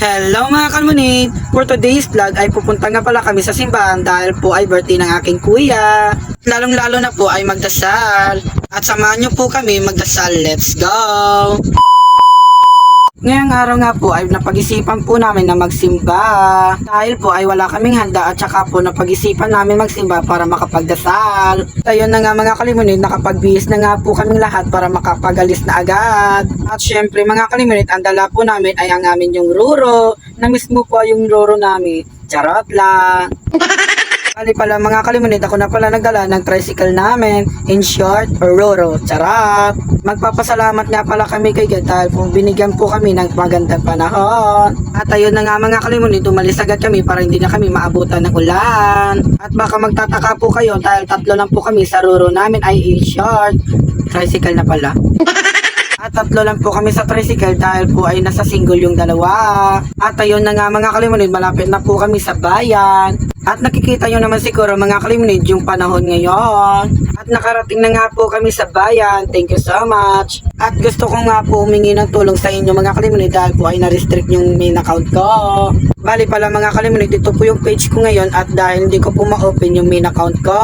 Hello mga kalmunit! For today's vlog ay pupunta nga pala kami sa simbahan dahil po ay birthday ng aking kuya. Lalong lalo na po ay magdasal. At samahan niyo po kami magdasal. Let's go! Ngayong araw nga po ay napag-isipan po namin na magsimba. Dahil po ay wala kaming handa at saka po napag-isipan namin magsimba para makapagdasal. Ayun na nga mga kalimunit, nakapagbihis na nga po kaming lahat para makapagalis na agad. At syempre mga kalimunit, ang dala po namin ay ang amin yung ruro. Na mismo po yung ruro namin. Charot lang! Bali pala mga kalimunit, ako na pala nagdala ng tricycle namin, in short, Roro, charot. Magpapasalamat nga pala kami kay God dahil po binigyan po kami ng magandang panahon. At ayun na nga mga kalimunit, umalis agad kami para hindi na kami maabutan ng ulan. At baka magtataka po kayo dahil tatlo lang po kami sa Roro namin ay in short, tricycle na pala. At tatlo lang po kami sa tricycle dahil po ay nasa single yung dalawa. At ayun na nga mga kalimunit, malapit na po kami sa bayan. At nakikita nyo naman siguro mga kalimunit yung panahon ngayon. At nakarating na nga po kami sa bayan. Thank you so much. At gusto ko nga po humingi ng tulong sa inyo mga kalimunit dahil po ay na-restrict yung main account ko. Bali pala mga kalimunit, ito po yung page ko ngayon at dahil hindi ko po ma-open yung main account ko.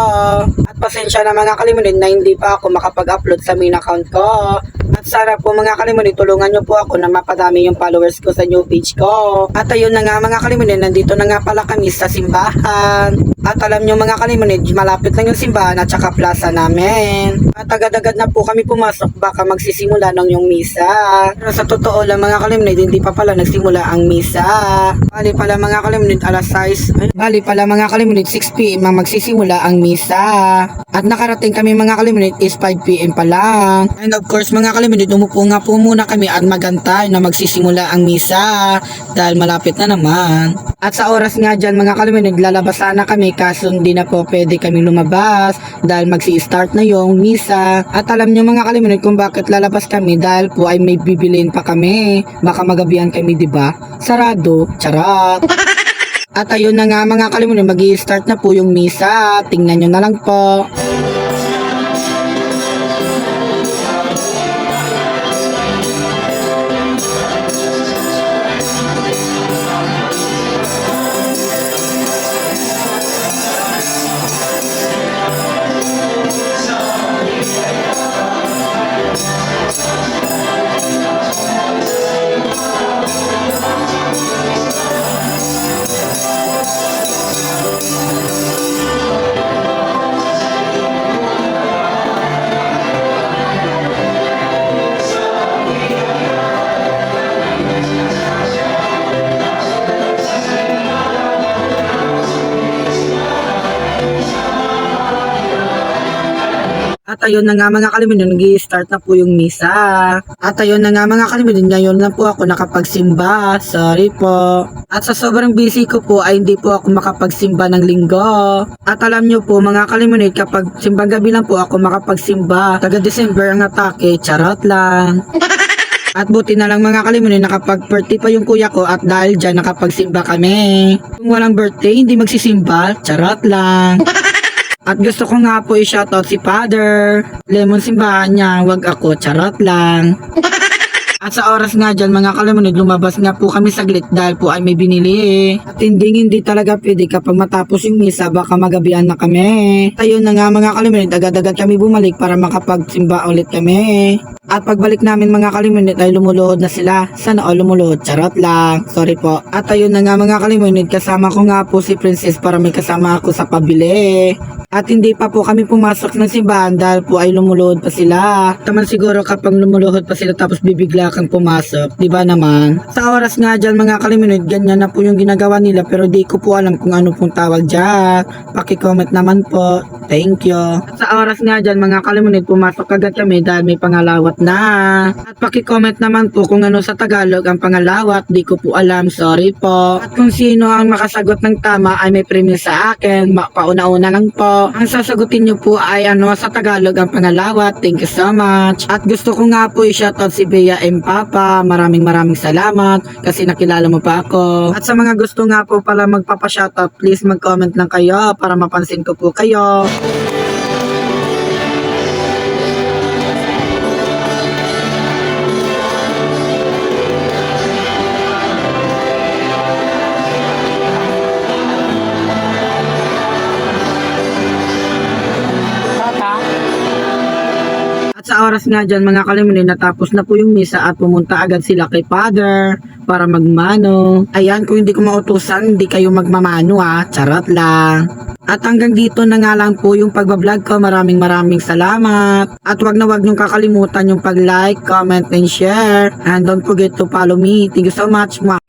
At pasensya na mga kalimunit na hindi pa ako makapag-upload sa main account ko. At sana po mga kalimunit, tulungan nyo po ako na mapadami yung followers ko sa new page ko. At ayun na nga mga kalimunit, nandito na nga pala kami sa simbahan. At alam nyo mga kalimunit, malapit lang yung simbahan at saka plaza namin. At agad-agad na po kami pumasok, baka magsisimula ng yung misa. Pero sa totoo lang mga kalimunit, hindi pa pala nagsimula ang misa. Bali pala mga kalimunit, alas 6. Bali pala mga kalimunit, 6 PM ang magsisimula ang misa. At nakarating kami mga kalimunit is 5 PM pa lang. And of course mga kalimunit, umupo nga po muna kami at magantay na magsisimula ang misa. Dahil malapit na naman. At sa oras nga dyan mga kalimunit, lalabas sana kami kaso hindi na po pwede kami lumabas dahil magsi-start na yung misa. At alam nyo mga kalimunit kung bakit lalabas kami dahil po ay may bibilin pa kami. Baka magabihan kami, diba? Sarado, charot. At ayun na nga mga kalimunit, mag-i-start na po yung misa. Tingnan nyo na lang po. At ayun na nga mga kalimunit, nag-i-start na po yung misa. At ayun na nga mga kalimunit, ngayon na po ako nakapagsimba. Sorry po. At sa sobrang busy ko po ay hindi po ako makapagsimba ng linggo. At alam nyo po mga kalimunit, kapag simbang gabi lang po ako makapagsimba. Taga December ang atake, charot lang. At buti na lang mga kalimunit, nakapag-birthday pa yung kuya ko at dahil dyan nakapagsimba kami. Kung walang birthday, hindi magsisimba, charot lang. At gusto ko nga po i-shoutout si Father. Lemon simbahan niya, wag ako, charot lang. At sa oras nga dyan mga kalimunit, lumabas nga po kami saglit dahil po ay may binili. At hindi talaga pwede kapag matapos yung misa, baka magabihan na kami. Ayun na nga mga kalimunit, agad-agad kami bumalik para makapagsimba ulit kami. At pagbalik namin mga kalimunit ay lumuluhod na sila. Sana all lumuluhod, charot lang. Sorry po. At ayun na nga mga kalimunit, kasama ko nga po si Princess para may kasama ako sa pabili. At hindi pa po kami pumasok ng simbahan dahil po ay lumuluhod pa sila. Taman siguro kapag lumuluhod pa sila tapos bibigla kang pumasok, di ba naman? Sa oras nga dyan mga kalimunit, ganyan na po yung ginagawa nila pero di ko po alam kung ano pong tawag dyan. Paki-comment naman po. Thank you. At sa oras nga dyan mga kalimunit, pumasok agad kami dahil may pangalawat na. At paki-comment naman po kung ano sa Tagalog ang pangalawat, di ko po alam, sorry po. At kung sino ang makasagot ng tama ay may premium sa akin, pauna-una lang po. Ang sasagutin nyo po ay ano sa Tagalog ang pangalawat. Thank you so much. At gusto ko nga po i-shoutout si Bea M. Papa. Maraming salamat kasi nakilala mo pa ako. At sa mga gusto nga po pala magpapa-shoutout, please mag-comment lang kayo para mapansin ko po kayo. Sa oras nga dyan mga kalimunin, natapos na po yung misa at pumunta agad sila kay Father para magmano. Ayan, kung hindi ko mautusan, hindi kayo magmamano charot lang. At hanggang dito na nga lang po yung pagbablog ko. Maraming salamat. At wag na wag niyong kakalimutan yung pag-like, comment, and share. And don't forget to follow me. Thank you so much. Mwah.